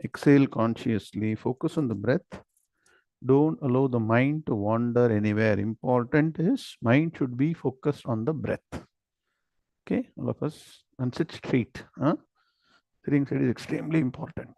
Exhale consciously. Focus on the breath. Don't allow the mind to wander anywhere. Important is mind should be focused on the breath. Okay, all of us. And sit straight. Huh? Sitting straight is extremely important.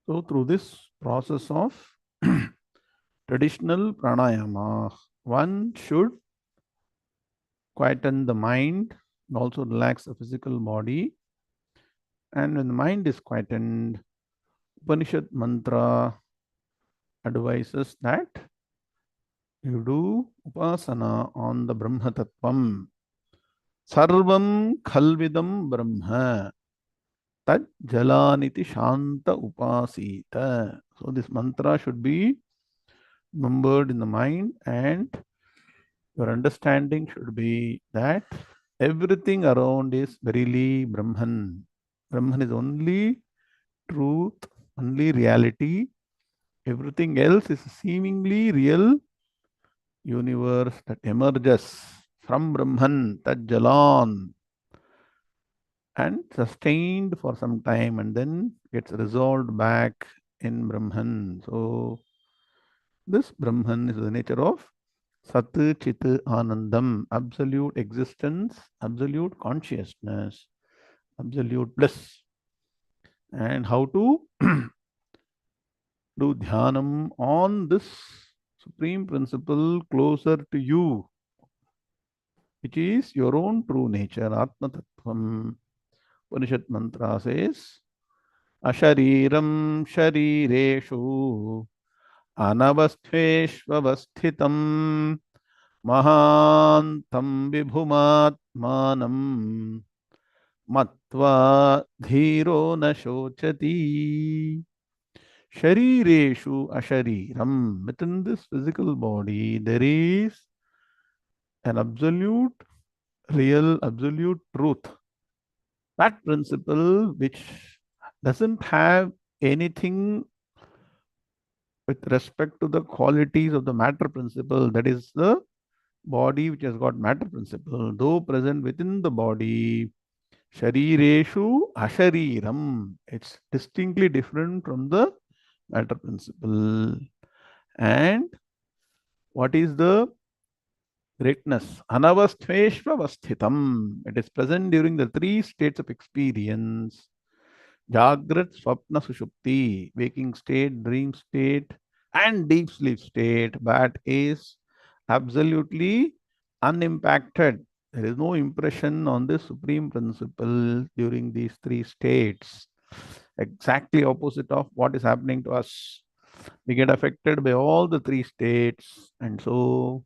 So through this process of traditional pranayama, one should quieten the mind and also relax the physical body. And when the mind is quietened, Upanishad mantra advises that you do upasana on the Brahma Tattvam. Sarvam khalvidam Brahma. Tad jalaniti shanta upasita. So this mantra should be remembered in the mind, and your understanding should be that everything around is verily Brahman. Brahman is only truth, only reality. Everything else is seemingly real universe that emerges from Brahman, that Jalan, and sustained for some time and then gets resolved back in Brahman. So, this Brahman is the nature of Sat Chit Anandam, absolute existence, absolute consciousness, absolute bliss. And how to do dhyanam on this supreme principle closer to you, which is your own true nature, Atma Tattvam. Upanishad mantra says, Ashariram sharireshu anavasthveshvavasthitam mahantam vibhumatmanam matva dhiro na shochati. Sharireshu ashariram. Within this physical body, there is an absolute, real, absolute truth. That principle which doesn't have anything with respect to the qualities of the matter principle, that is the body which has got matter principle, though present within the body, sharireshu ashariram. It's distinctly different from the matter principle. And what is the greatness? Anavasthveshvavasthitam. It is present during the three states of experience. Jagrat, Swapna, Sushupti, waking state, dream state, and deep sleep state, but is absolutely unimpacted. There is no impression on the supreme principle during these three states. Exactly opposite of what is happening to us. We get affected by all the three states, and so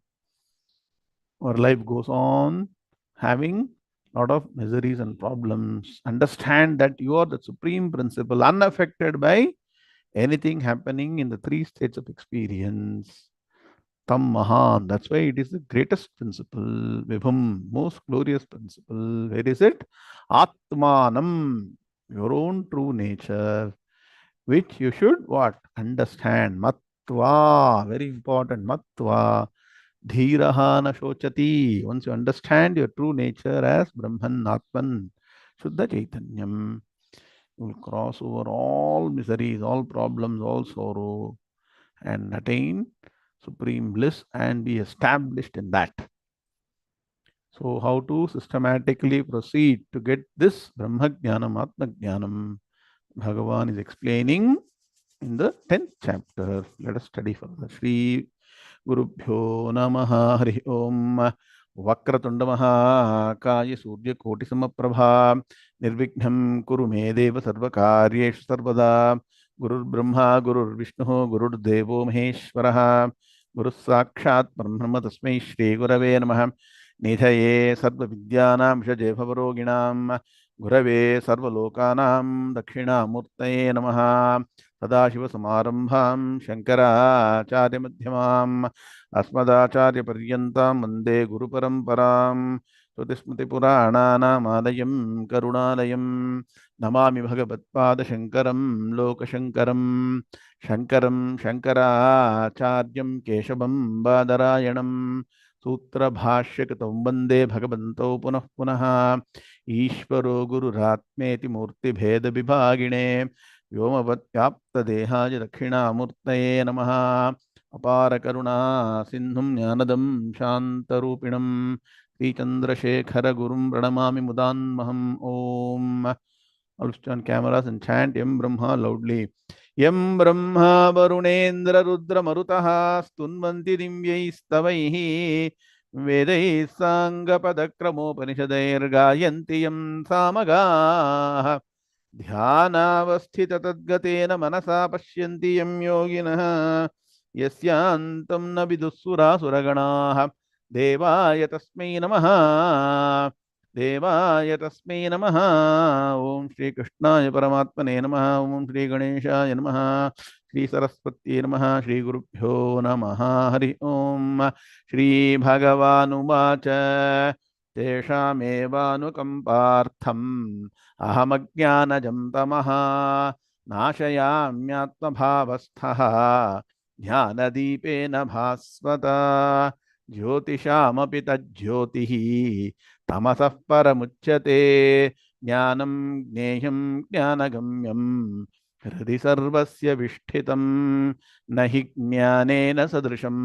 our life goes on having a lot of miseries and problems. Understand that you are the supreme principle, unaffected by anything happening in the three states of experience. Tam Mahan. That's why it is the greatest principle. Vibhum, most glorious principle. Where is it? Atmanam, your own true nature, which you should what? Understand. Matva, very important. Matva. Dhiraha na shochati. Once you understand your true nature as Brahman, Atman, Shuddha Chaitanyam, you will cross over all miseries, all problems, all sorrow, and attain supreme bliss and be established in that. So, how to systematically proceed to get this Brahma Jnanam, Atma Jnanam? Bhagavan is explaining in the 10th chapter. Let us study further. Shri गुरुभ्यो नमः हरि ओम वक्रतुंड महाकाय सूर्यकोटिसमप्रभा निर्विघ्नं कुरु मे देव सर्वकार्येषु सर्वदा गुरुर्ब्रह्मा गुरुर्विष्णुः गुरुर्देवो महेश्वरः गुरुः साक्षात् परब्रह्म तस्मै श्रीगुरवे नमः निधये सर्वविद्यानां विषजे भवरोगिणां गुरवे सर्वलोकानां दक्षिणामूर्तये नमः सदाशिवसमारम्भां शङ्कराचार्यमध्यमाम् अस्मदाचार्यपर्यन्तां वन्दे गुरुपरम्परां श्रुतिस्मृतिपुराणानामालयं करुणालयं नमामि भगवत्पादशङ्करं लोकशङ्करं शङ्करं शङ्कराचार्यं केशवं बादरायणं सूत्रभाष्यकृतौ वन्दे भगवन्तौ पुनः पुनः ईश्वरो गुरुरात्मेति मूर्तिभेदविभागिने व्योमवत्व्याप्तदेहाय दक्षिणामूर्तये नमः अपार करुणा सिन्धुं ज्ञानदं शान्तरूपिणं श्रीचन्द्रशेखरगुरुं प्रणमामि मुदान्महम् ॐ. All switch on cameras and chant Yam Brahma loudly. Yam Brahma Varunendra Rudra Marutaha Stunvanti Dimyaistavaihi Vedai Sangapadakramopanishadair Gayanti Yam Samagaha ध्यानावस्थिततद्गतेन मनसा पश्यन्ति यं योगिनः यस्यान्तं न विदुःसुरासुरगणाः देवाय तस्मै नमः देवाय तस्मै नमः ओम श्री कृष्णाय परमात्मने नमः ओम श्री गणेशाय नमः श्री सरस्वत्यै नमः श्री गुरुभ्यो नमः हरि ओम श्री भगवानुवाच तेषामेवानुकम्पार्थम् अहमज्ञानजं तमः नाशयाम्यात्मभावस्थः ज्ञानदीपेन भास्वता ज्योतिषामपि तज्ज्योतिः तमसः परमुच्यते ज्ञानं ज्ञेयं ज्ञानगम्यं हृदि सर्वस्य विष्ठितं न हि ज्ञानेन सदृशं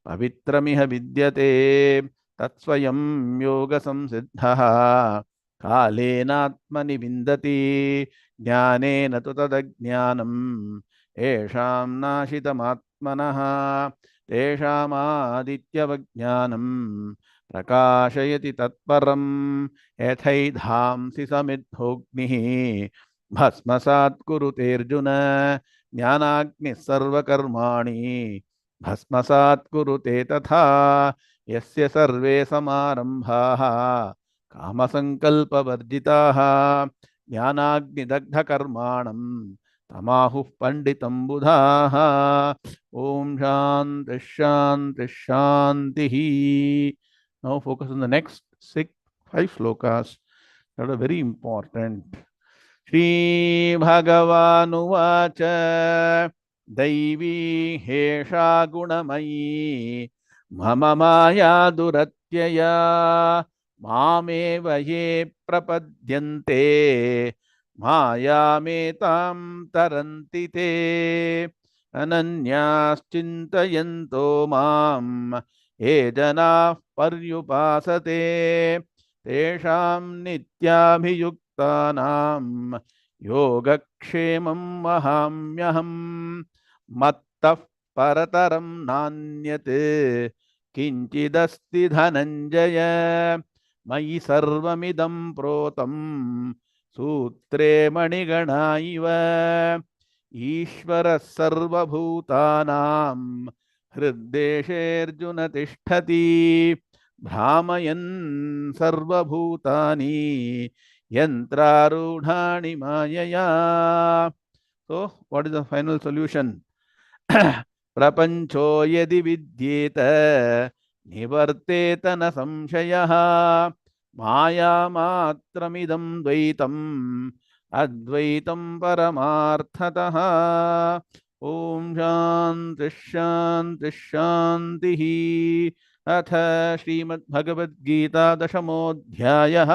पवित्रमिह विद्यते तत्स्वयं योगसंसिद्धः कालेनात्मनि विन्दति ज्ञानेन तु तदज्ञानम् येषां नाशितमात्मनः तेषामादित्यवज्ञानं प्रकाशयति तत्परं यथैधांसि समिद्धोऽग्निः भस्मसात् कुरुतेऽर्जुन ज्ञानाग्निः सर्वकर्माणि भस्मसात् कुरुते तथा यस्य सर्वे समारम्भाः कामसङ्कल्पवर्जिताः ज्ञानाग्निदग्धकर्माणं तमाहुः पंडितं बुधाः ओम शांति शांति शांति. Now focus on the next 5 slokas that are very important. श्रीभगवानुवाच दैवी हेषा गुणमयी मम माया दुरत्यया मामेव ये प्रपद्यन्ते मायामेतां तरन्ति ते अनन्याश्चिन्तयन्तो मां ये जनाः पर्युपासते तेषां नित्याभियुक्तानां योगक्षेमं वहाम्यहम् मत्तः परतरं नान्यत् किञ्चिदस्ति धनञ्जय मयि सर्वमिदं प्रोतं सूत्रे मणिगणा इव ईश्वरः सर्वभूतानां हृद्देशेऽर्जुन तिष्ठति भ्रामयन् सर्वभूतानि यन्त्रारूढाणि मायया. So, what is the final solution? प्रपंचो यदि विद्येत निवर्तेत न संशयः मायामात्रमिदं द्वैतम् अद्वैतं परमार्थतः. ओम शांति शांति शांति. अथ श्रीमद्भगवद्गीता दशमोऽध्यायः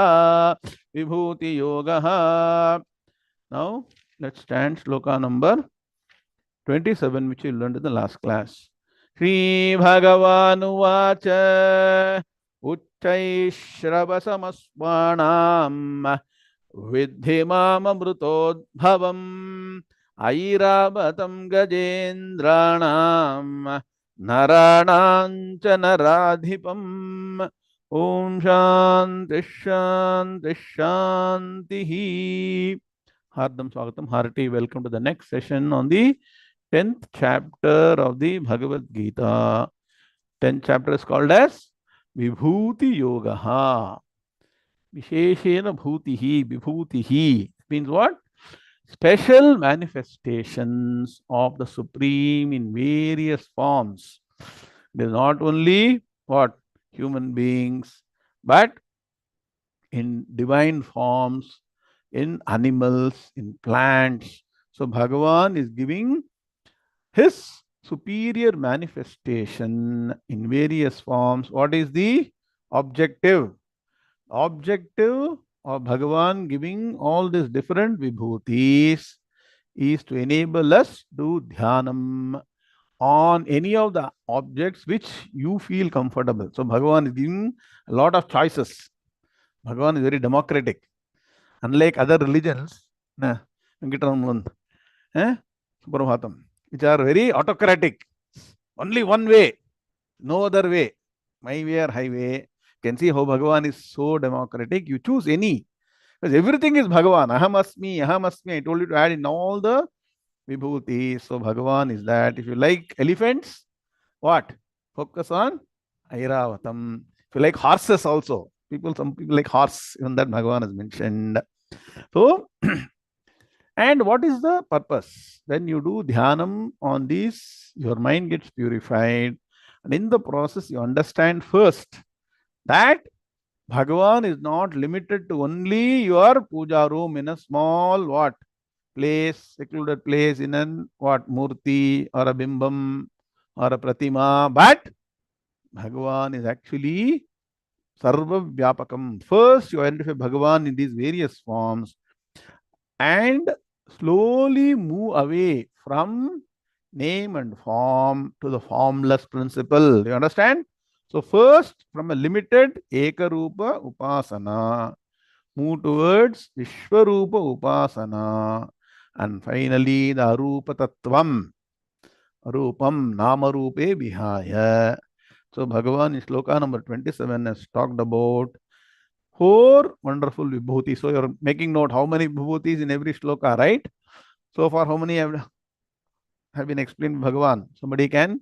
विभूति योगः. Now let's stand sloka number 27, which we learned in the last class. Shri Bhagavanuvacha Uccaiśravasamasvanam Vidhi mamamrutodbhavam Airabatam Gajendranam Naranam cha Naradhipam. Om Shanti Shanti Shanti. Hardam Swagatam, hearty welcome to the next session on the 10th chapter of the Bhagavad Gita. 10th chapter is called as Vibhuti Yogaha. Visheshena Bhutihi, Vibhutihi means what? Special manifestations of the Supreme in various forms. It is not only what? Human beings, but in divine forms, in animals, in plants. So Bhagavan is giving his superior manifestation in various forms. What is the objective? Objective of Bhagavan giving all these different vibhutis is to enable us to dhyanam on any of the objects which you feel comfortable. So Bhagavan is giving a lot of choices. Bhagavan is very democratic. Unlike other religions, which are very autocratic. Only one way, no other way. My way or highway. You can see how Bhagavan is so democratic. You choose any. Because everything is Bhagavan. Aham asmi, aham asmi. I told you to add in all the vibhutis. So Bhagavan is that. If you like elephants, what? Focus on Airavatam. If you like horses also. Some people like horse. Even that Bhagavan has mentioned. So, and what is the purpose? When you do dhyanam on these, your mind gets purified. And in the process, you understand first that Bhagavan is not limited to only your puja room in a small what? Place, secluded place in an what? Murti or a bimbam or a pratima. But Bhagavan is actually Sarva Vyapakam. First, you identify Bhagavan in these various forms and slowly move away from name and form to the formless principle. You understand? So first, from a limited Ekarupa Upasana, move towards Vishwarupa Upasana, and finally the Arupa Tattvam, Rupam Namarupe Vihaya. So Bhagavan in sloka number 27 has talked about 4 wonderful vibhutis. So you're making note how many vibhutis in every sloka, right? So far, how many have been explained by Bhagavan? Somebody can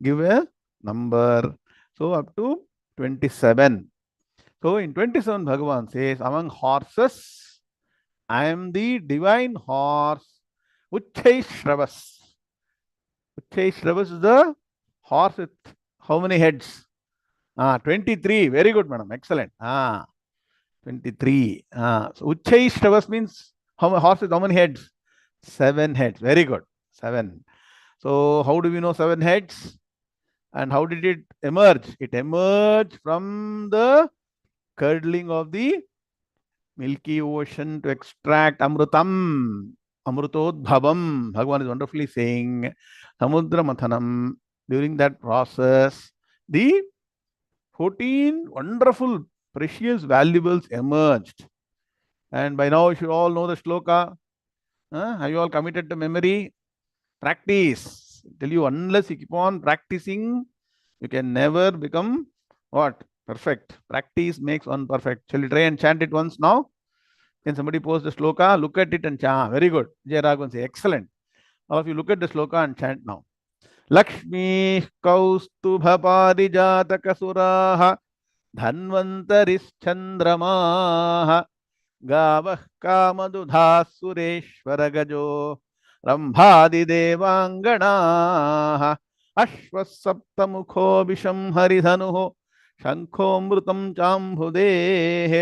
give a number. So up to 27. So in 27, Bhagavan says, among horses, I am the divine horse, Uchchaishravas. Uchchaishravas is the horse with how many heads? 23. Very good, madam. Excellent. 23. So Uchchaishravas means Horse with how many heads? 7 heads. Very good. 7. So how do we know 7 heads? And how did it emerge? It emerged from the curdling of the milky ocean to extract amrutam. Amrutodbhavam. Bhagavan is wonderfully saying Samudra Mathanam. During that process, the 14 wonderful, precious valuables emerged. And by now, you should all know the shloka. Have you all committed to memory? Practice. I tell you, unless you keep on practicing, you can never become what? Perfect. Practice makes one perfect. Shall we try and chant it once now? Can somebody post the shloka? Look at it and chant. Very good. Jay Raghavan say, excellent. All of you look at the shloka and chant now. Lakshmi kaustubha parijataka suraha dhanvantarischandramaha गावः कामदुधाः सुरेश्वरगजो रम्भादिदेवाङ्गणाः अश्वः सप्तमुखो विषं हरिधनुः शङ्खोऽमृतं चाम्भुदेः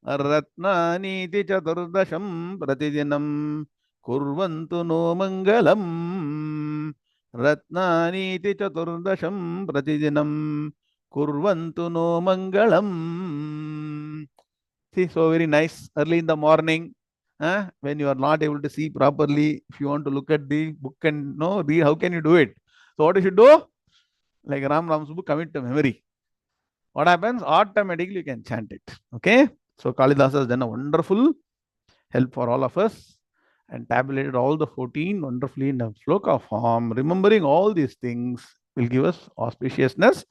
रत्नानीति चतुर्दशं प्रतिदिनं कुर्वन्तु no मङ्गलम् रत्नानीति चतुर्दशं प्रतिदिनं कुर्वन्तु no मङ्गलम्. See, so very nice early in the morning, when you are not able to see properly. If you want to look at the book and read, how can you do it? So what you should do? Like Ram's book, commit to memory. What happens? Automatically you can chant it. Okay. So Kalidasa has done a wonderful help for all of us and tabulated all the 14 wonderfully in a shloka form. Remembering all these things will give us auspiciousness.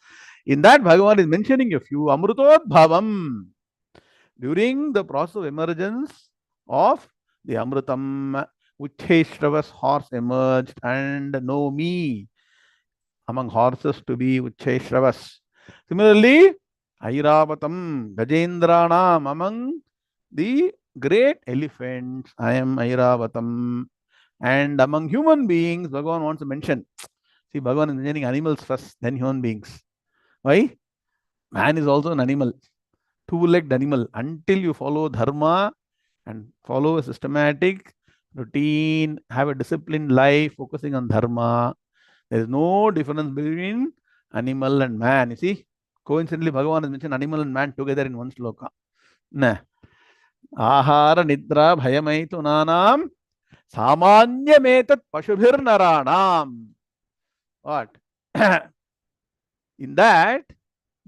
In that, Bhagavan is mentioning a few. Amrutodbhavam. During the process of emergence of the Amrutam, Ucheshravas horse emerged and know me among horses to be Ucheshravas. Similarly, Airavatam, Gajendranam, among the great elephants, I am Airavatam. And among human beings, Bhagavan wants to mention. See, Bhagavan is mentioning animals first, then human beings. Why? Man is also an animal. Two-legged animal. Until you follow dharma and follow a systematic routine, have a disciplined life focusing on dharma, there is no difference between animal and man. You see, coincidentally, Bhagavan has mentioned animal and man together in one sloka. Nah. Ahara nidra bhayamaitu nanam samanyametat pashubhir naranam. What? In that,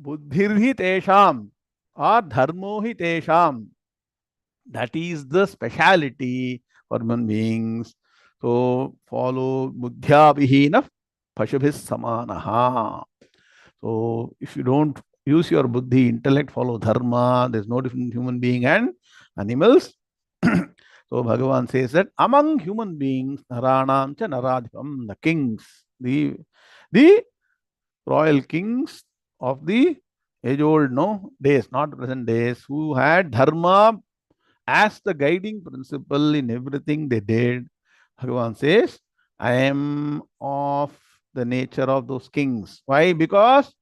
buddhirhi tesham or dharmohi tesham. That is the speciality for human beings. So follow buddhya vihina pashubhis samanaha. So if you don't use your buddhi, intellect, follow dharma, there's no difference in human being and animals. So Bhagavan says that among human beings, naranam cha naradhipam, the kings, the royal kings of the age-old days, not present days, who had dharma as the guiding principle in everything they did. Bhagavan says, I am of the nature of those kings. Why? Because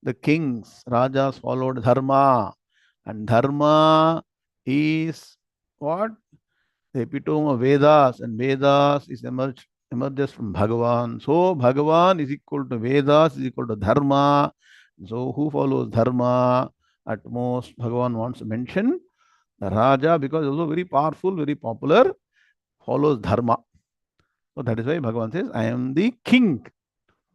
the kings, Rajas, followed dharma. And dharma is what? The epitome of Vedas. And Vedas is emerges from Bhagavan. So Bhagavan is equal to Vedas, is equal to dharma. So who follows dharma? At most, Bhagavan wants to mention the Raja, because also very powerful, very popular, follows dharma. So that is why Bhagavan says, I am the king.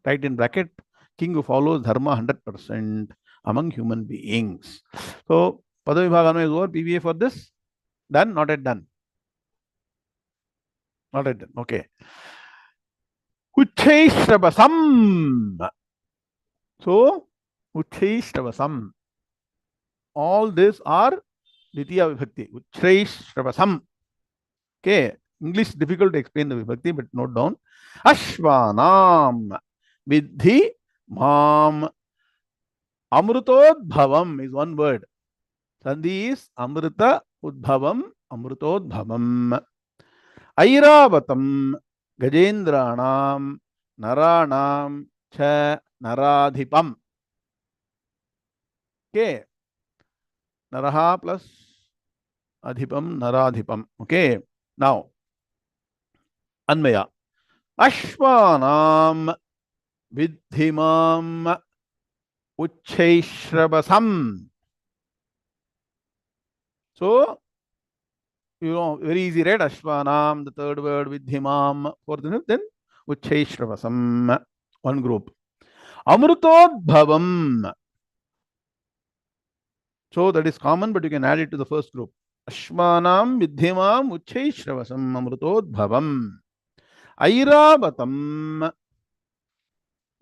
Right in bracket, king who follows dharma 100% among human beings. So Padavibhagana is over. PVA for this? Done? Not yet done. Not yet done. Okay. Uchchaishrabasam. So, Uchchaishrabasam. All these are Ditya Vibhakti. Uchchaishrabasam. Okay. English difficult to explain the Vibhakti, but note down. Ashvanam. Vidhi Mam. Amrutodbhavam is one word. Sandhi is Amrita Udbhavam, Amrutodbhavam. Airavatam, Gajendranam, Naranam, Cha Naradhipam. Okay. Naraha plus Adhipam, Naradhipam. Okay. Now, Anmaya. Ashvanam vidhimam uchchaishrabasam. So, very easy, right? Ashvanam, the third word, vidhimam, fourth, then uchchaishrabasam, one group. Amrutodbhavam. So, that is common, but you can add it to the first group. Ashvanam vidhimam uchchaishrabasam amrutodbhavam. Airabatam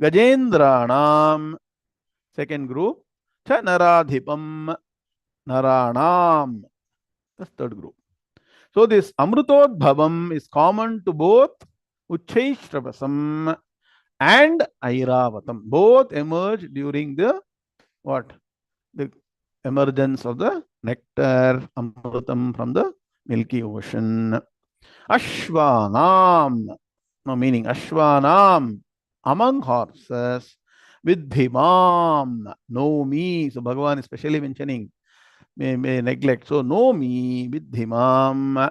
Gajendranam. Second group. Cha Naradhipam Naranam. That's third group. So this Amrutodbhavam is common to both Uchchaishrabasam and Airavatam. Both emerge during the what? The emergence of the nectar, Amrutam from the Milky Ocean. Ashvanam. No meaning Ashvanam. Among horses. Vidhimam. Know me. So Bhagavan is specially mentioning. May neglect. So know me. Vidhimam.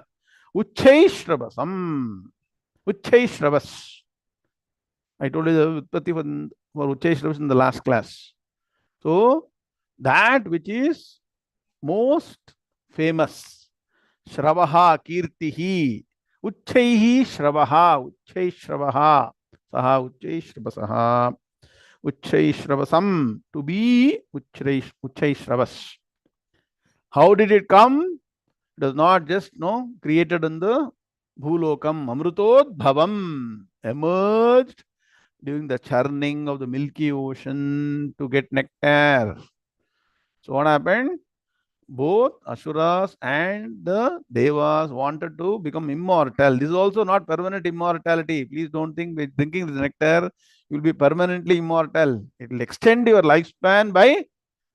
Uchchaishrabasam. Uchchaishrabas. I told you the Utpatti for Uchchaishrabas in the last class. So that which is most famous. Shravaha Kirtihi. Uchchaihi Shravaha. Uchchaishravaha. Saha Uchchaishravasaha. Uchchaisravasam. To be Uchchaisravas. How did it come? It was not just created in the Bhulokam. Amrutodbhavam. Emerged during the churning of the Milky Ocean to get nectar. So what happened? Both Asuras and the Devas wanted to become immortal. This is also not permanent immortality. Please don't think by drinking this nectar, you will be permanently immortal. It will extend your lifespan by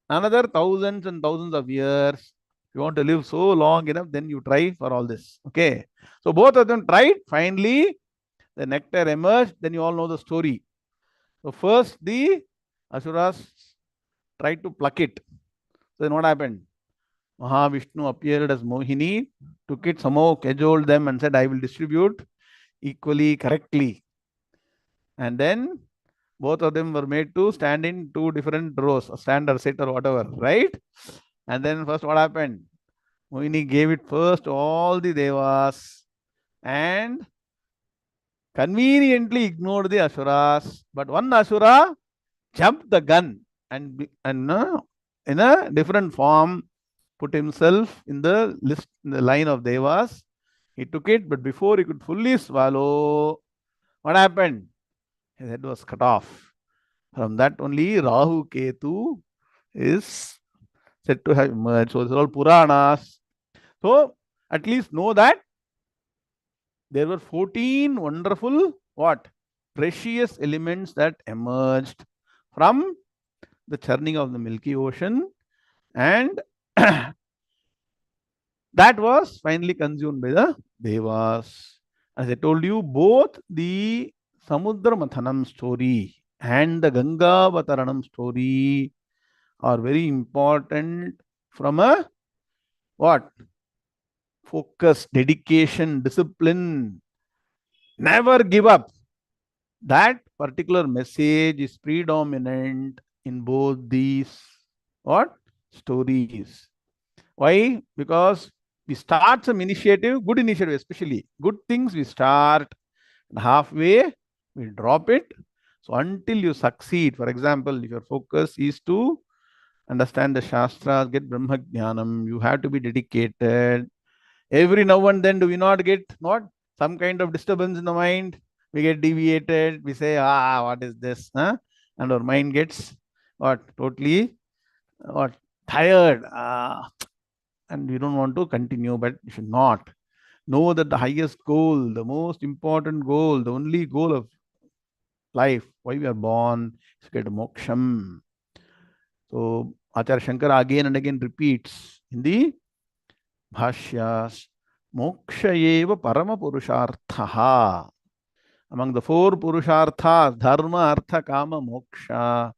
another thousands and thousands of years. If you want to live so long enough, then you try for all this. Okay. So both of them tried. Finally, the nectar emerged. Then you all know the story. So first, the Asuras tried to pluck it. So then what happened? Mahavishnu appeared as Mohini, took it, somehow cajoled them and said, I will distribute equally, correctly. And then both of them were made to stand in two different rows, stand or sit or whatever, right? And then first what happened? Mohini gave it first to all the Devas and conveniently ignored the Asuras. But one Asura jumped the gun and in a different form put himself in the list, in the line of Devas. He took it, but before he could fully swallow, what happened? His head was cut off. From that only Rahu Ketu is said to have emerged. So these are all Puranas. So at least know that there were 14 wonderful what? Precious elements that emerged from the churning of the Milky Ocean, and that was finally consumed by the Devas. As I told you, both the Samudra Mathanam story and the Ganga Vataranam story are very important from a what? Focus, dedication, discipline. Never give up. That particular message is predominant in both these what? Stories. Why? Because we start some initiative, good initiative especially. Good things we start, and halfway we drop it. So until you succeed, for example, if your focus is to understand the Shastras, get Brahma Jnanam, you have to be dedicated. Every now and then do we not get some kind of disturbance in the mind? We get deviated, we say, what is this? Huh? And our mind gets totally tired. And we don't want to continue, but you should not. Know that the highest goal, the most important goal, the only goal of life, why we are born, is to get moksham. So Acharya Shankara again and again repeats in the Bhashyas, moksha eva parama purusharthaha. Among the four purusharthas, dharma, artha, kama, moksha,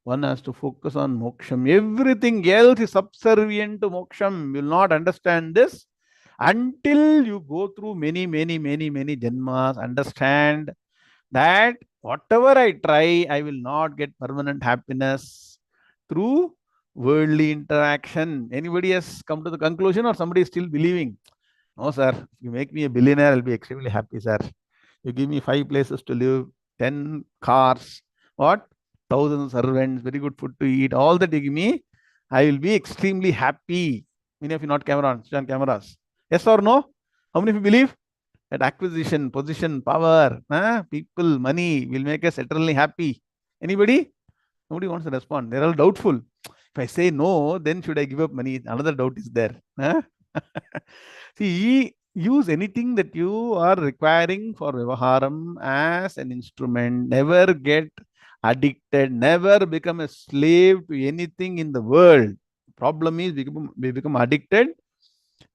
one has to focus on moksham. Everything else is subservient to moksham. You will not understand this Until you go through many, many, many, many janmas, understand that whatever I try, I will not get permanent happiness through worldly interaction. Anybody has come to the conclusion, or somebody is still believing? No, sir. If you make me a billionaire, I'll be extremely happy, sir. You give me 5 places to live, 10 cars, what? 1,000 servants, very good food to eat, all that you give me, I will be extremely happy. Many of you not camera on, switch on cameras. Yes or no? How many of you believe that acquisition, position, power, people, money will make us eternally happy? Anybody? Nobody wants to respond. They're all doubtful. If I say no, then should I give up money? Another doubt is there. See, use anything that you are requiring for Vyavaharam as an instrument. Never get addicted. Never become a slave to anything in the world. Problem is we become addicted.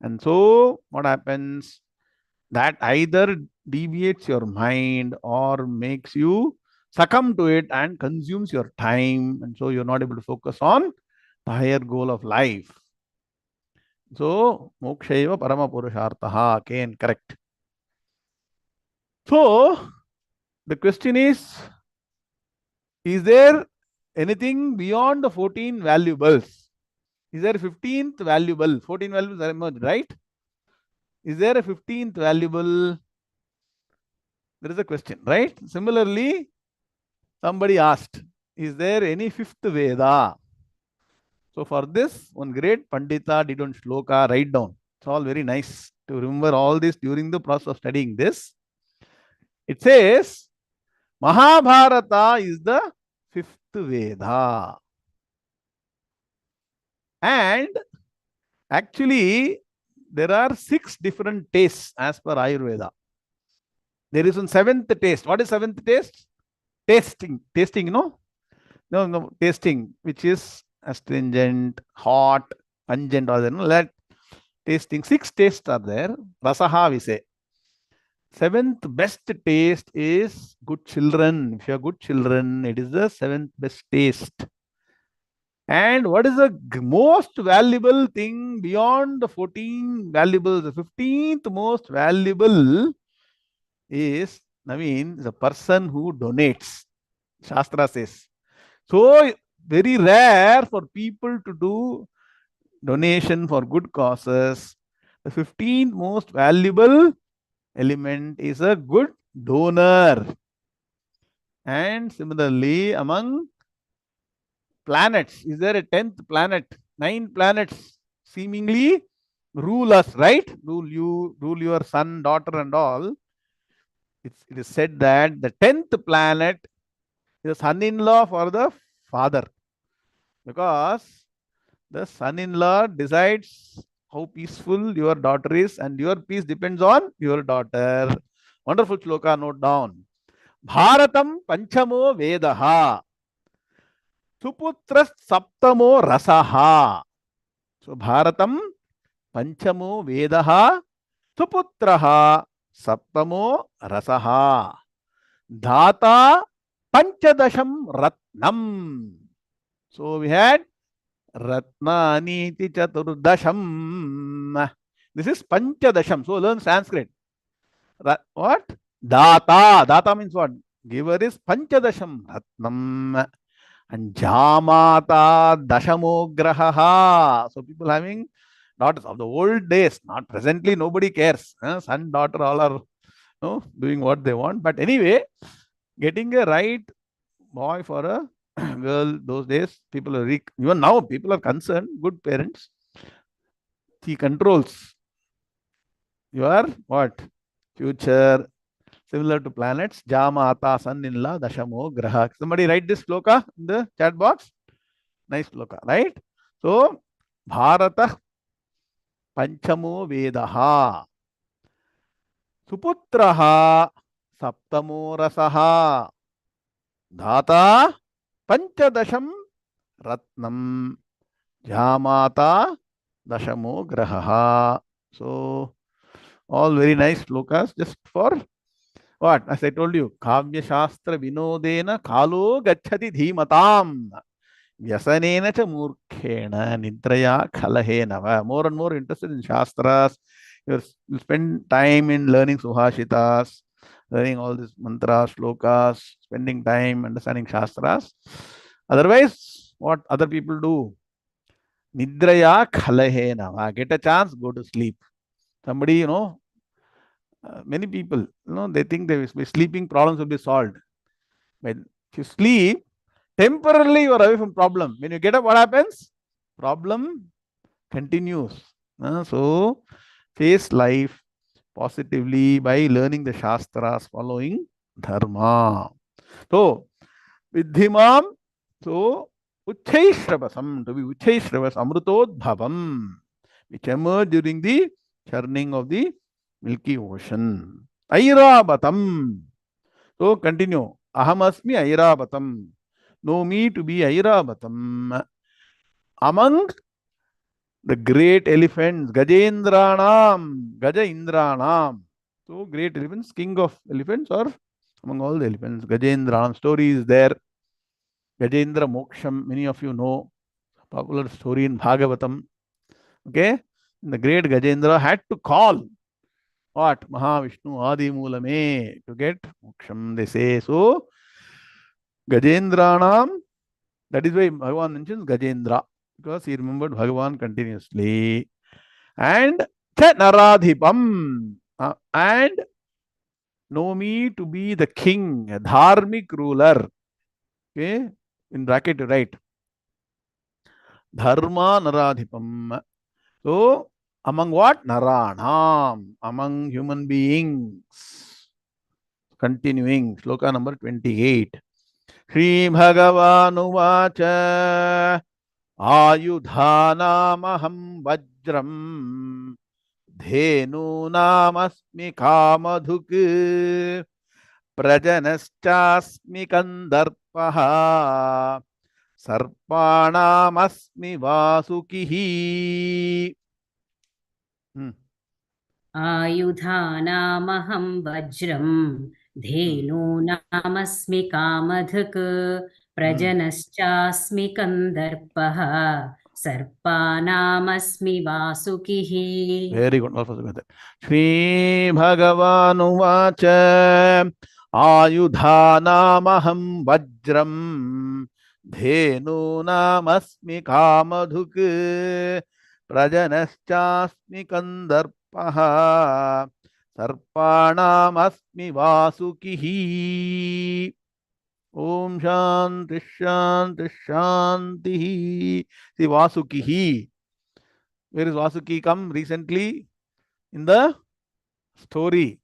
And so what happens? That either deviates your mind or makes you succumb to it and consumes your time. And so you're not able to focus on the higher goal of life. So, mokshaiva parama purushartaha, again correct. So, the question is there anything beyond the 14 valuables? Is there a 15th valuable? 14 valuables are emerged, right? Is there a 15th valuable? There is a question, right? Similarly, somebody asked, is there any 5th Veda? So for this, one great Pandita did one shloka, write down. It's all very nice to remember all this during the process of studying this. It says, Mahabharata is the 5th Veda. And actually, there are 6 different tastes as per Ayurveda. There is one 7th taste. What is 7th taste? Tasting, no, tasting, which is astringent, hot, pungent, or that tasting. 6 tastes are there. Rasaha, we say. 7th best taste is good children. If you are good children, it is the 7th best taste. And what is the most valuable thing beyond the 14 valuables? The 15th most valuable is, the person who donates. Shastra says. So, very rare for people to do donation for good causes. The 15th most valuable element is a good donor. And similarly, among planets, is there a 10th planet? 9 planets seemingly rule us, right? Rule you, rule your son, daughter, and all. It is said that the 10th planet is a son-in-law for the father, because the son-in-law decides how peaceful your daughter is, and your peace depends on your daughter. Wonderful shloka, note down. Bharatam panchamo vedaha. Suputra saptamo rasaha. So Bharatam panchamo vedaha. Suputraha saptamo rasaha. Dhata panchadasham ratnam. So we had Ratnaniti Chaturdasham. This is Panchadasham. So learn Sanskrit. What? Data. Data means what? Giver is Panchadasham Ratnam. And Jamata Dashamograha. So people having daughters of the old days, not presently, nobody cares. Son, daughter, all are doing what they want. But anyway, getting a right boy for a girl, those days, people are even now, people are concerned, good parents. He controls your what? Future. Similar to planets, Jamata, son-in-law, Dashamo, Graha. Somebody write this shloka in the chat box. Nice shloka, right? So, Bharata Panchamo Vedaha. Suputraha Saptamo Rasaha. Dhata Panchadasham Ratnam. Jamata Dashamo Graha. So, all very nice shlokas just for what? As I told you, Kavya Shastra Vinodena Kalo Gachati Dhimatam. Vyasanena cha murkhena nidraya khalahena. More and more interested in Shastras, You spend time in learning Suhashitas, learning all these mantras, shlokas, spending time understanding Shastras. Otherwise, what other people do? Nidraya khalahena. Get a chance, go to sleep. Somebody, many people, they think by sleeping problems will be solved. But if you sleep, temporarily you are away from problem. When you get up, what happens? Problem continues. So, face life positively by learning the Shastras, following Dharma. So, Vidhimam, so Uchchaishravasam, to be Uchchaishravas, Amrutodbhavam, which emerged during the churning of the Milky Ocean. Airabatam. So continue. Ahamasmi Airabatam. Know me to be Airabatam. Among the great elephants, Gajendranam, Gaja Indranam. So great elephants, king of elephants, or among all the elephants, Gajendranam. Story is there. Gajendra Moksham, many of you know, popular story in Bhagavatam. Okay, the great Gajendra had to call what? Mahavishnu Adi Mulame to get Moksham, they say. So, Gajendranam, that is why Bhagavan mentions Gajendra, because he remembered Bhagavan continuously. And Naradhipam, and know me to be the king, a dharmic ruler. Okay, in bracket you write Dharma Naradhipam. So, among what? Naranam, among human beings. Continuing, sloka number 28. Shri Bhagavanuvacha Ayudhanamaham Vajram Dhenunam Kamadhuk Prajanastasmi Kandarpaha Sarpanamasmi Vasukihi. आयुधानामहं वज्रं धेनूनामस्मि Kamadhuk प्रजनश्चास्मि कन्दर्पः सर्पानामस्मि वासुकिः. Very good. Shri Bhagavanuvacha Ayudhanamaham Vajram Dhenunam Kamadhuk Prajanastasmi Kandarpaha Sarpanam Vasukihi. Om Shanti Shanti Shanti. See Vasukihi. Where is Vasuki come recently? In the story.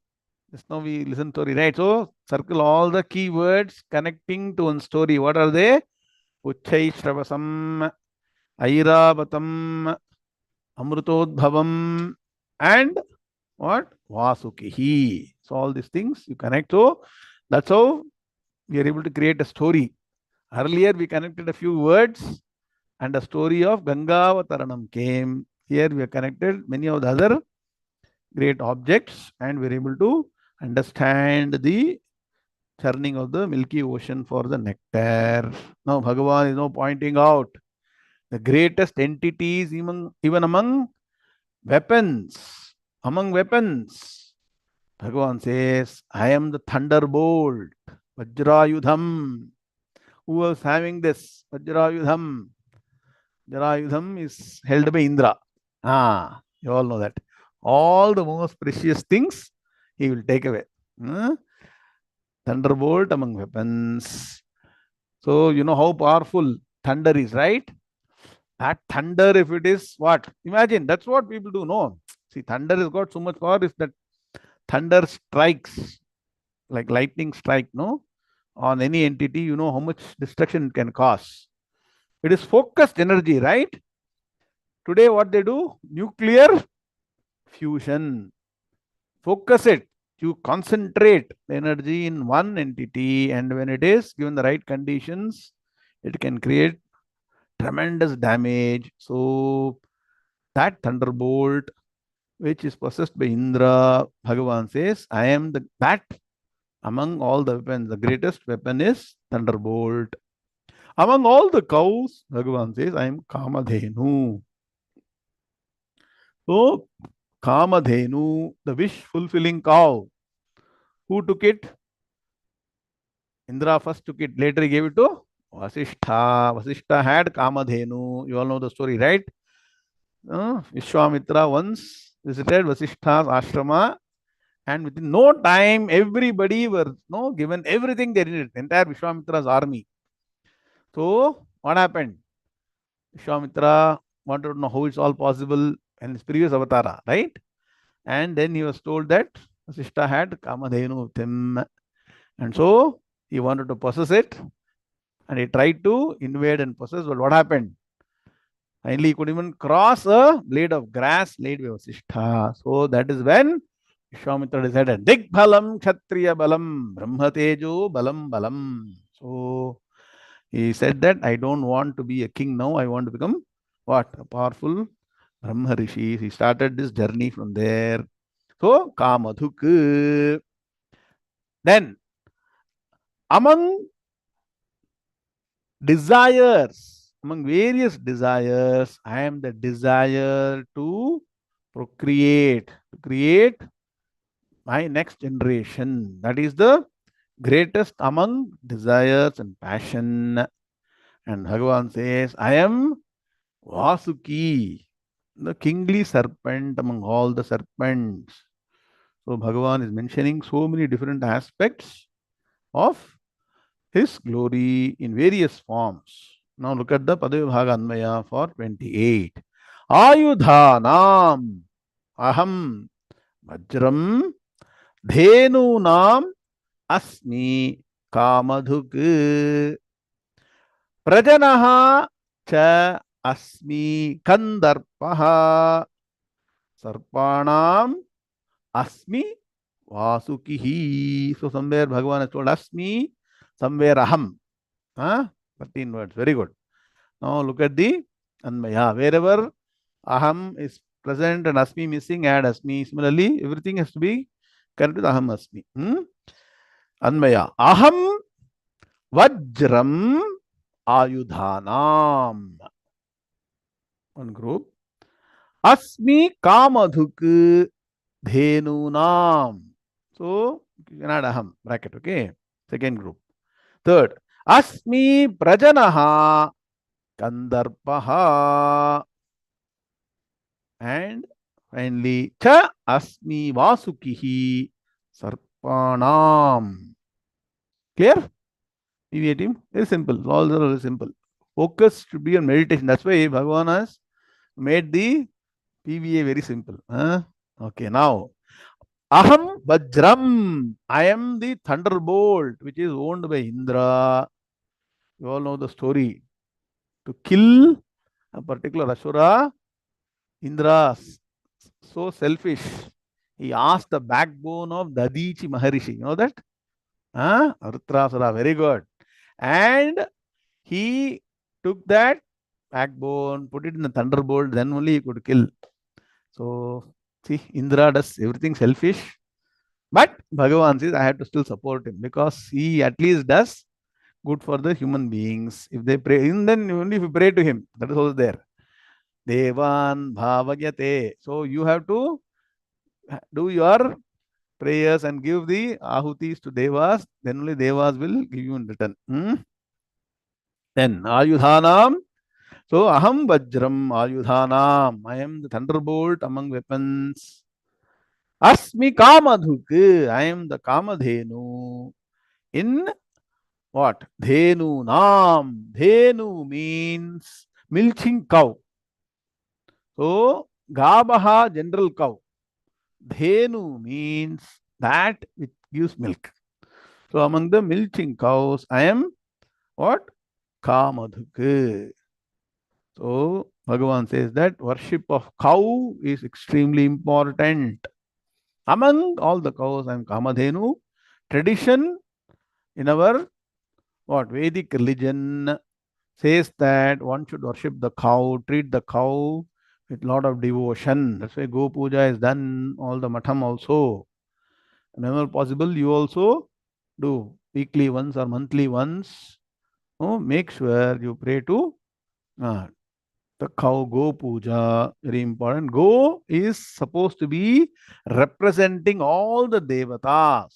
Just now we listen story, right? So circle all the key words connecting to one story. What are they? Uchchaishravasam, Airabatam, Amrutodbhavam, and what? Vasukihi. So all these things you connect. So that's how we are able to create a story. Earlier we connected a few words and a story of Gangavataranam came. Here we have connected many of the other great objects and we're able to understand the churning of the Milky Ocean for the nectar. Now Bhagavan is now pointing out the greatest entities even among weapons. Among weapons, Bhagavan says, I am the thunderbolt, Vajrayudham. Who was having this Vajrayudham? Vajrayudham is held by Indra. You all know that. All the most precious things he will take away. Thunderbolt among weapons. So, you know how powerful thunder is, right? That thunder, if it is what? Imagine, that's what people do. No. See, thunder has got so much power, is that thunder strikes, like lightning strike, no? On any entity, you know how much destruction it can cause. It is focused energy, right? Today, what they do? Nuclear fusion. Focus it. You concentrate the energy in one entity, and when it is given the right conditions, it can create tremendous damage. So that thunderbolt, which is possessed by Indra, Bhagavan says, I am that among all the weapons, the greatest weapon is thunderbolt. Among all the cows, Bhagavan says, I am Kamadhenu. So Kamadhenu, the wish-fulfilling cow. Who took it? Indra first took it. Later he gave it to Vasishtha. Vasishtha had Kamadhenu. You all know the story, right? Vishwamitra once visited Vasishtha's ashrama, and within no time, everybody were given everything they needed. Entire Vishwamitra's army. So what happened? Vishwamitra wanted to know how it's all possible in his previous avatara, right? And then he was told that Vasishtha had Kamadhenu with him. And so he wanted to possess it. And he tried to invade and possess. But what happened? Finally, he could even cross a blade of grass laid by Vasishtha. So that is when Vishwamitra decided, Digbhalam Kshatriya Balam Brahmatejo Balam Balam. So he said that I don't want to be a king now. I want to become what? A powerful Brahma Rishi. He started this journey from there. So Kamadhuk. Then among desires, among various desires, I am the desire to procreate, to create my next generation. That is the greatest among desires and passion. And Bhagavan says, I am Vasuki, the kingly serpent among all the serpents. So Bhagavan is mentioning so many different aspects of his glory in various forms. Now look at the Padavibhaga Anvaya for 28. Ayudhanam aham vajram dhenunam asmi kamadhuk prajanaha cha asmi kandarpaha sarpanam asmi vasukihi. So somewhere Bhagavan has told asmi, somewhere aham. 13 words. Very good. Now look at the Anmaya. Wherever aham is present and asmi missing, add asmi. Similarly, everything has to be connected with aham asmi. Anmaya. Aham vajram ayudhanam. One group. Asmi kamadhuk dhenunam. So you can add aham bracket. Okay. Second group. Third. Asmi prajanaha kandarpaha. And finally, cha asmi vasukihi sarpanam. Clear? PVA team? Very simple. All are very simple. Focus should be on meditation. That's why Bhagavan has made the PVA very simple. Okay, now. Aham Vajram. I am the thunderbolt which is owned by Indra. You all know the story. To kill a particular Asura, Indra, so selfish. He asked the backbone of Dadichi Maharishi. You know that? Vrutrasura, very good. And he took that backbone, put it in the thunderbolt, then only he could kill. So, see, Indra does everything selfish. But Bhagavan says, I have to still support him because he at least does good for the human beings. If they pray, and then only if you pray to him, that is also there. Devan Bhavagyate. So you have to do your prayers and give the ahutis to devas, then only devas will give you in return. Then Ayudhanam. So Aham Vajram Ayudhanam. I am the thunderbolt among weapons. Asmi Kamadhuk. I am the Kamadhenu. In what? Dhenu Nam. Dhenu means milking cow. So Gabaha, general cow. Dhenu means that which gives milk. So among the milking cows, I am what? Kamadhuk. So Bhagavan says that worship of cow is extremely important. Among all the cows, I am Kamadhenu. Tradition in our what? Vedic religion says that one should worship the cow, treat the cow with a lot of devotion. That's why Go Puja is done, all the matham also. Whenever possible, you also do weekly once or monthly once. Make sure you pray to The cow go puja, very important. Go is supposed to be representing all the devatas.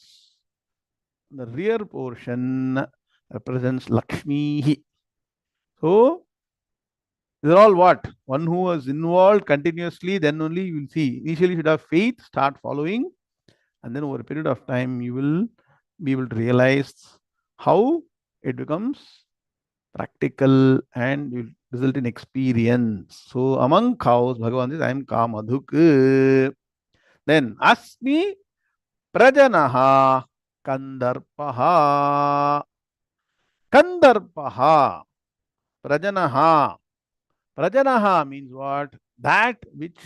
The rear portion represents Lakshmi. So these are all what? One who was involved continuously, then only you will see. Initially, you should have faith, start following, and then over a period of time, you will be able to realize how it becomes practical and will result in experience. So among cows, Bhagavan says, I am Kamadhuk. Then Asmi Prajanaha Kandarpaha. Kandarpaha. Prajanaha. Prajanaha means what? That which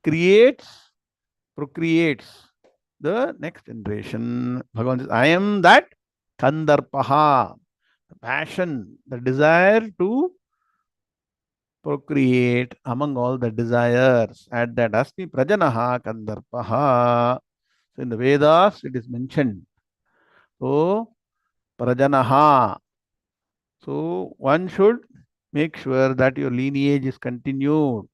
creates, procreates the next generation. Bhagavan says, I am that Kandarpaha. The passion, the desire to procreate among all the desires. At that Asmi Prajanaha Kandarpaha. So in the Vedas it is mentioned. So Prajanaha. So one should make sure that your lineage is continued.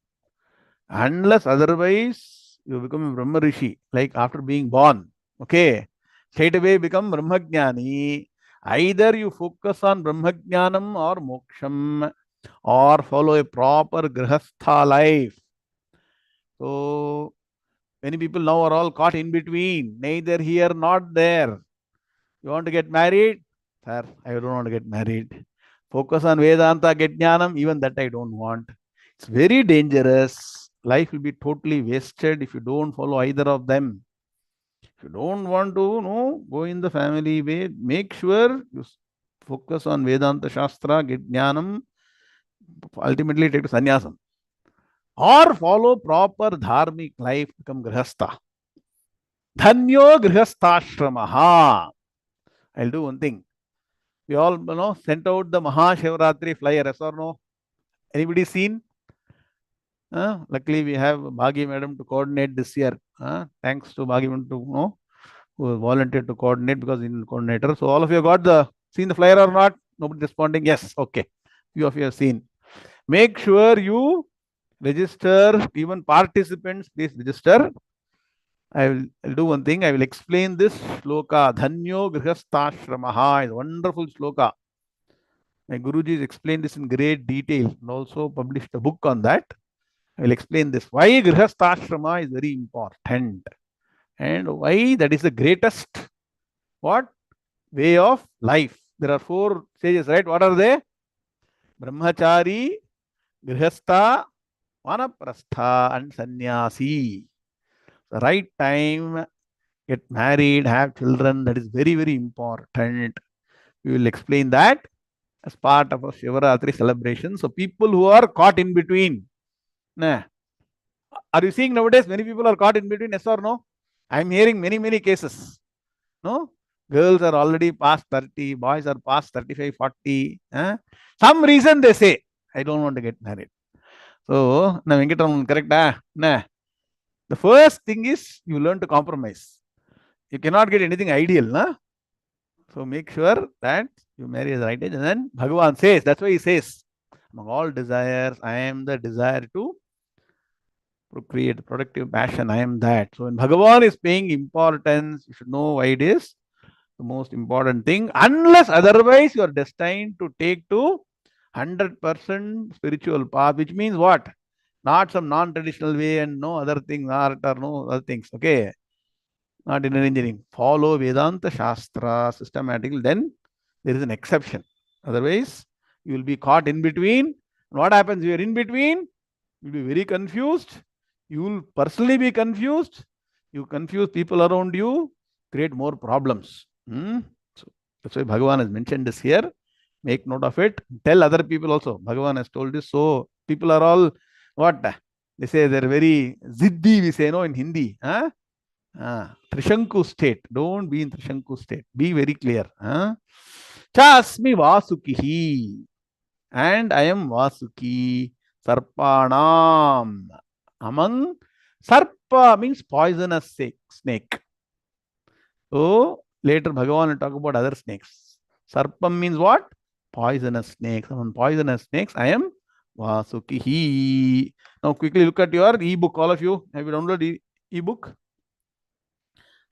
Unless otherwise you become a Brahma Rishi, like after being born. Okay. Straight away become Brahmajnani. Either you focus on Brahmajnanam or Moksham, or follow a proper Grihastha life. So many people now are all caught in between, neither here nor there. You want to get married? Sir, I don't want to get married. Focus on Vedanta, get jnanam, even that I don't want. It's very dangerous. Life will be totally wasted if you don't follow either of them. If you don't want to go in the family way, make sure you focus on Vedanta Shastra, get jnanam, ultimately take to sannyasam. Or follow proper dharmic life, become grihastha. Dhanyo grihasthashramaha. I'll do one thing. We all sent out the Mahashivratri flyer, yes or no? Anybody seen? Luckily, we have Bhagi madam to coordinate this year. Thanks to Bhagi madam who volunteered to coordinate because in coordinator. So all of you got seen the flyer or not? Nobody responding? Yes. Okay. Few of you have seen. Make sure you register. Even participants, please register. I'll do one thing. I will explain this shloka. Dhanyo grihasthashramaha is a wonderful shloka. My Guruji has explained this in great detail and also published a book on that. I will explain this. Why grihasthashrama is very important and why that is the greatest way of life. There are 4 stages, right? What are they? Brahmachari, grihastha, vanaprastha and sannyasi. The right time, get married, have children, that is very, very important. We will explain that as part of a Shivaratri celebration. So people who are caught in between. Nah. Are you seeing nowadays many people are caught in between, yes or no? I am hearing many, many cases. No? Girls are already past 30, boys are past 35, 40. Some reason they say, I don't want to get married. So, now Venkataraman, correct? Nah. The first thing is you learn to compromise. You cannot get anything ideal. Nah? So make sure that you marry at the right age. And then Bhagavan says, that's why he says, among all desires, I am the desire to procreate, productive passion. I am that. So when Bhagavan is paying importance, you should know why it is the most important thing. Unless otherwise, you are destined to take to 100% spiritual path, which means what? Not some non-traditional way and no other things, art or no other things. Okay. Not in engineering. Follow Vedanta Shastra systematically. Then there is an exception. Otherwise, you will be caught in between. What happens? You are in between. You will be very confused. You will personally be confused. You confuse people around you, create more problems. So that's why Bhagavan has mentioned this here. Make note of it. Tell other people also. Bhagavan has told this. So people are all what? They say they're very ziddi, we say no in Hindi. Trishanku state. Don't be in Trishanku state. Be very clear. Chasmi Vasukihi. And I am Vasuki. Sarpanam. Among Sarpa means poisonous snake. So later Bhagavan will talk about other snakes. Sarpam means what? Poisonous snakes. Among poisonous snakes, I am Vasukihi. Now quickly look at your ebook, all of you. Have you downloaded ebook?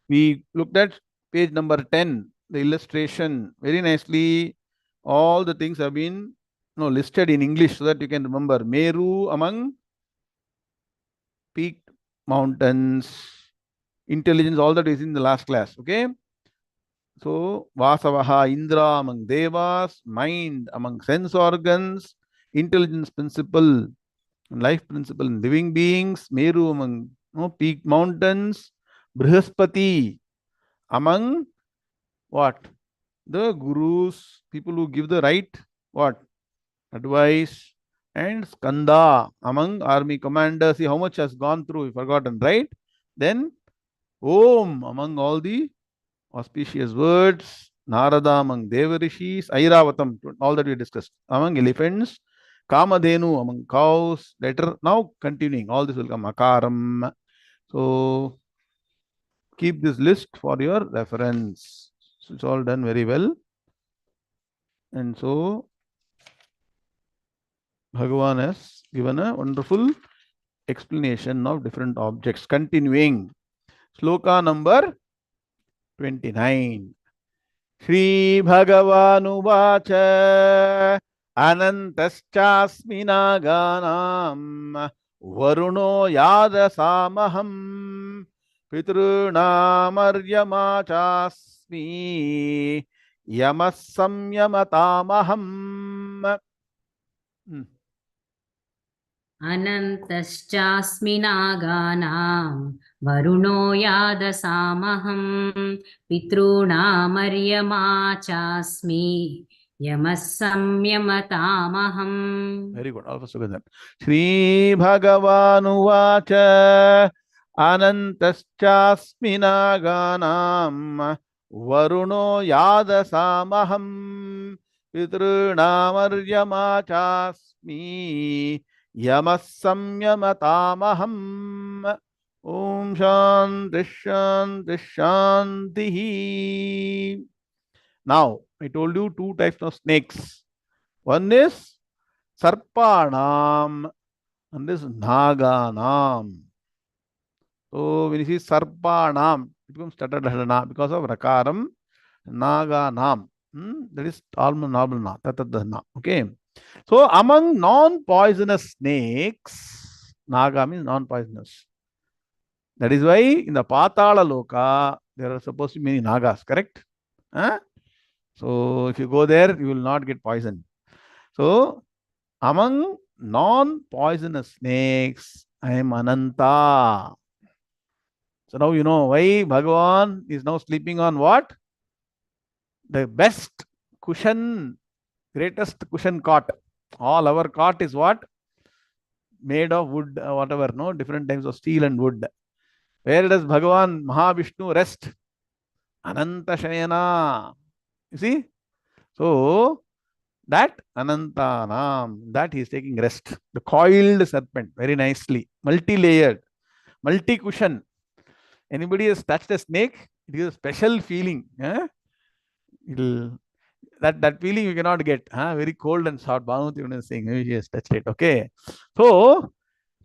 We looked at page number 10, the illustration. Very nicely, all the things have been listed in English so that you can remember. Meru among peaked mountains, intelligence, all that is in the last class. Okay. So, Vasavaha, Indra among Devas, mind among sense organs, intelligence principle, life principle in living beings, Meru among peaked mountains, Brihaspati among what? The gurus, people who give the right what? Advice, and Skanda among army commanders. See how much has gone through, we forgotten, right? Then Om among all the auspicious words, Narada among Devarishis, Airavatam, all that we discussed, among elephants, Kamadhenu among cows. Later, now continuing, all this will come, Akaram. So, keep this list for your reference. So, it's all done very well. And so, Bhagavan has given a wonderful explanation of different objects. Continuing, Sloka number 29. Shri Bhagavanuvacha Anantastasmi Naganam Varuno Yadasamaham Pitrunamaryamatasmi Yamasamyamatamaham. अनन्तश्चास्मि नागानां वरुणो यादसामहं पितॄणामर्यमा चास्मि यमः संयमतामहम्. Very good. All of us together. Shri Bhagavanuvacha Anantaschasmi Naganam Varuno Yadasamaham Pitrunamaryama Chasmi Yamasamyamatamaham. Om Shanti Shanti Shanti. Now, I told you two types of snakes. One is Sarpanam and this Naganam. So when you see Sarpanam, it becomes Tatadhana because of Rakaram, Naganam. That is normal na, Tatadhana. Okay. So among non-poisonous snakes, Naga means non-poisonous. That is why in the Patala Loka, there are supposed to be many Nagas, correct? So if you go there, you will not get poisoned. So among non-poisonous snakes, I am Ananta. So now you know why Bhagavan is now sleeping on what? The best cushion, greatest cushion cot. All our cot is what? Made of wood, whatever, no? Different types of steel and wood. Where does Bhagavan Mahavishnu rest? Ananta Shayana. You see? So, that Anantanam, that he is taking rest. The coiled serpent, very nicely, multi-layered, multi-cushion. Anybody has touched a snake, it gives a special feeling. That feeling you cannot get. Very cold and soft. Bhanuti even is saying, maybe she has touched it. Okay. So,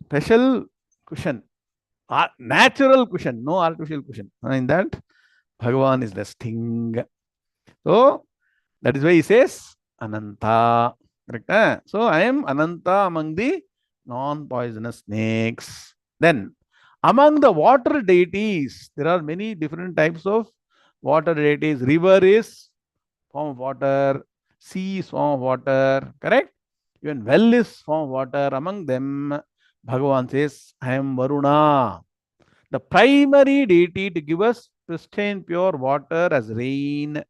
special cushion. Natural cushion, no artificial cushion. In that, Bhagavan is resting. So, that is why he says Ananta. Correct? So, I am Ananta among the non-poisonous snakes. Then, among the water deities, there are many different types of water deities. River is form of water, sea is form of water, correct? Even well is form of water. Among them, Bhagavan says, I am Varuna, the primary deity to give us pristine pure water as rain.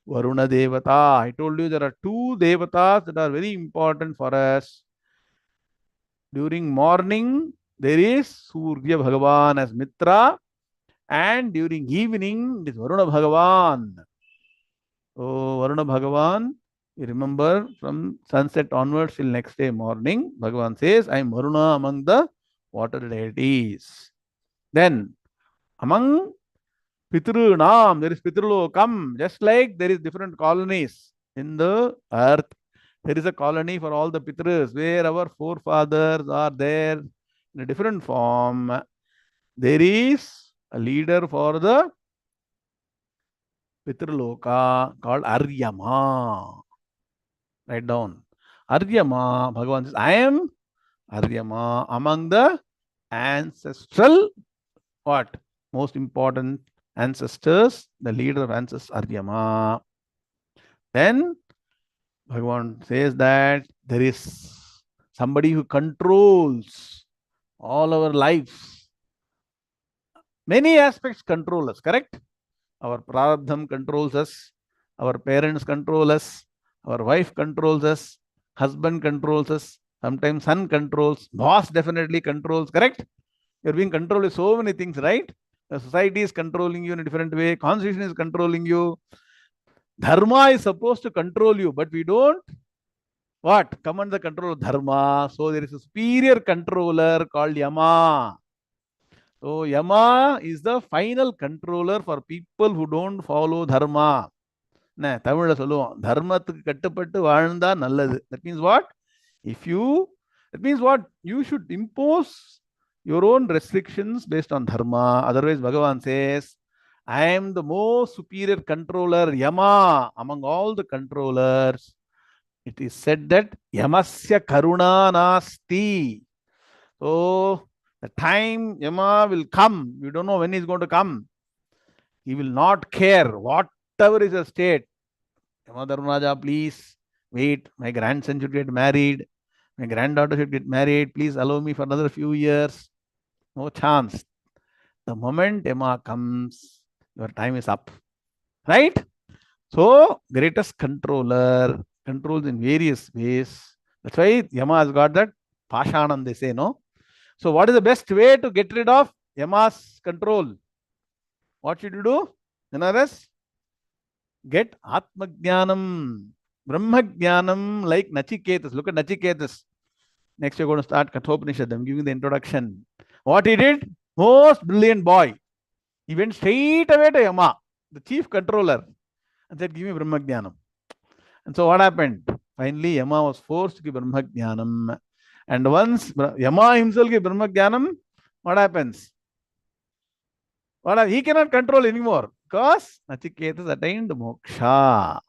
Varuna Devata. I told you there are two Devatas that are very important for us. During morning, there is Surya Bhagavan as Mitra, and during evening, it is Varuna Bhagavan. So, Varuna Bhagavan, you remember from sunset onwards till next day morning, Bhagavan says, I am Varuna among the water deities. Then, among Pitrunam, there is Pitrulokam, just like there is different colonies in the earth. There is a colony for all the Pitras where our forefathers are there in a different form. There is a leader for the Pitraloka called Aryama. Write down. Aryama, Bhagavan says, I am Aryama among the ancestral, what? Most important ancestors, the leader of ancestors, Aryama. Then Bhagavan says that there is somebody who controls all our lives. Many aspects control us, correct? Our prarabdham controls us, our parents control us, our wife controls us, husband controls us, sometimes son controls, boss definitely controls, correct? You're being controlled with so many things, right? The society is controlling you in a different way, constitution is controlling you, dharma is supposed to control you, but we don't what? Come under the control of dharma. So there is a superior controller called Yama. So Yama is the final controller for people who don't follow dharma. தமிழ்ல சொல்லுவோம் தர்மத்துக்கு கட்டுப்பட்டு வாழ்ந்தா நல்லது. That means what? If you, that means what? You should impose your own restrictions based on dharma. Otherwise, Bhagavan says, I am the most superior controller, Yama, among all the controllers. It is said that Yamasya Karuna Nasti. So, the time Yama will come, we don't know when he's going to come. He will not care whatever is the state. Yama Dharmaraja, please wait. My grandson should get married. My granddaughter should get married. Please allow me for another few years. No chance. The moment Yama comes, your time is up. Right? So, greatest controller controls in various ways. That's why Yama has got that Pashanam, they say, no? So, what is the best way to get rid of Yama's control? What should you do? NRS? Get Atmajnanam, Brahmajnanam, like Nachiketas. Look at Nachiketas. Next, you're going to start Kathopanishad. I'm giving the introduction. What he did? Most brilliant boy. He went straight away to Yama, the chief controller, and said, give me Brahmajnanam. And so what happened? Finally, Yama was forced to give Brahmajnanam. And once Yama himself gives Brahmajnanam, what happens? He cannot control anymore because Nachiketas attained moksha.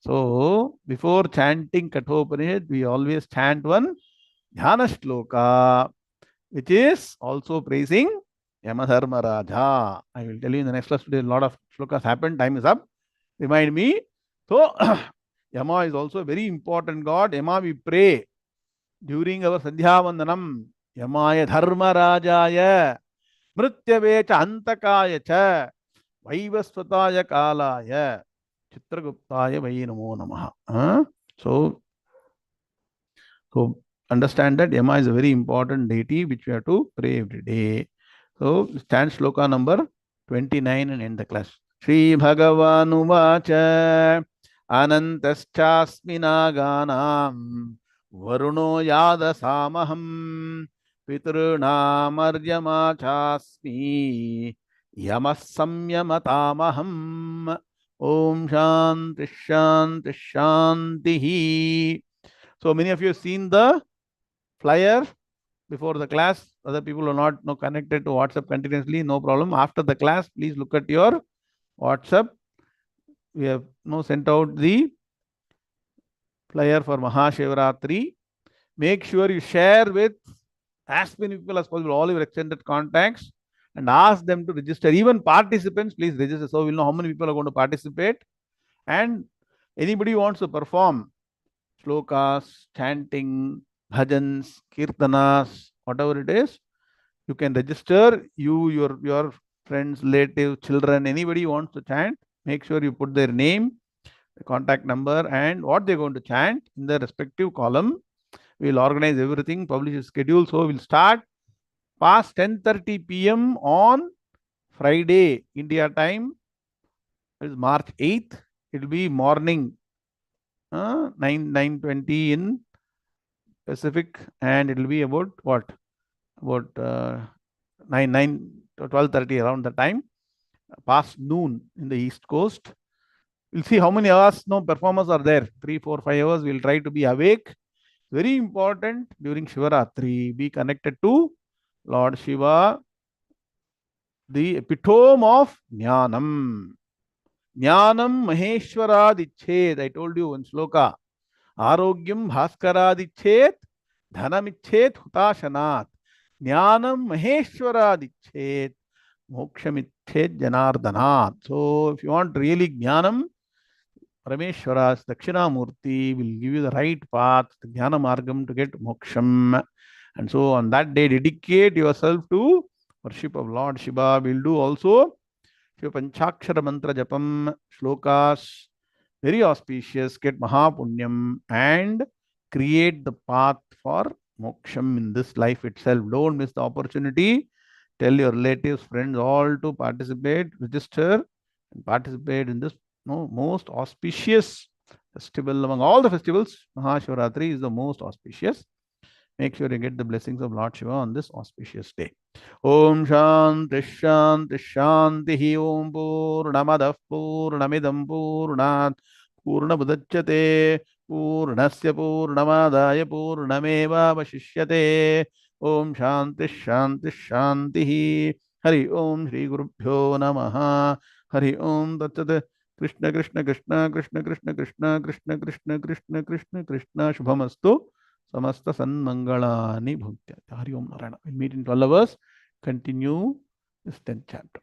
So, before chanting Kathopanishad, we always chant one Dhyana Shloka, which is also praising Yamadharmaraja. I will tell you in the next class today, a lot of shlokas happened. Time is up. Remind me. So, Yama is also a very important god. Yama we pray during our Sandhya Vandanam. Yamaya Dharmarajaya Mrityave cha Antakaya cha Vaivasvataya Kalaya Chitraguptaya Vai Namo Namaha. So understand that Yama is a very important deity which we have to pray every day. So stand shloka number 29 and end the class. Shri Bhagavanu Vacha Anantaschasmi Naganam Varuno Yada Samaham Pitrunam Aryama Chasmi Yamas Samyamatamaham Om Shanti Shanti Shanti. So many of you have seen the flyer before the class. Other people are not connected to WhatsApp continuously. No problem. After the class, please look at your WhatsApp. We have sent out the flyer for Mahashivratri. Make sure you share with as many people as possible, all your extended contacts, and ask them to register. Even participants, please register so we'll know how many people are going to participate. And anybody who wants to perform shlokas, chanting, bhajans, kirtanas, whatever it is, you can register. You, your friends, relatives, children, anybody who wants to chant, make sure you put their name, the contact number, and what they're going to chant in the respective column. We'll organize everything, publish a schedule. So we'll start past 10:30 p.m. on Friday, India time. It is March 8th. It will be morning 9:20 in Pacific, and it will be about what? About 12:30 around the time, past noon in the East Coast. We'll see how many hours no performers are there. 3, 4, 5 hours. We'll try to be awake. Very important during Shivaratri. Be connected to Lord Shiva, the epitome of Jnanam. Jnanam Maheshwaradichet. I told you in sloka. Arogyam Bhaskaradicchet, Dhanamichet Hutashanat. Jnanam Maheshwaradichet, Mokshamichet Janardanat. So, if you want really Jnanam, Parameshwara's Dakshinamurti will give you the right path, the Jnana Margam to get Moksham. And so, on that day, dedicate yourself to worship of Lord Shiva. We'll do also Shiva Panchakshara Mantra Japam, Shlokas, very auspicious, get Mahapunyam and create the path for Moksham in this life itself. Don't miss the opportunity. Tell your relatives, friends, all to participate, register, and participate in this most auspicious festival among all the festivals. Mahashivratri is the most auspicious. Make sure you get the blessings of Lord Shiva on this auspicious day. Om Shanti Shanti Shanti Om Purnamadah Purnamidam Purnat Purnamudachyate Purnasya Purnamadaya Purnameva Vashishyate. Om Shanti Shanti Shanti. Hari Om Shri Gurubhyo Namaha. Hari Om Tatsat. Krishna Krishna Krishna Krishna Krishna Krishna Krishna Krishna Krishna Krishna Krishna Shubhamastu. Samasta Sanmangalani Bhutya. Hari Om Narayana. We'll meet in 12 hours. Continue this 10th chapter.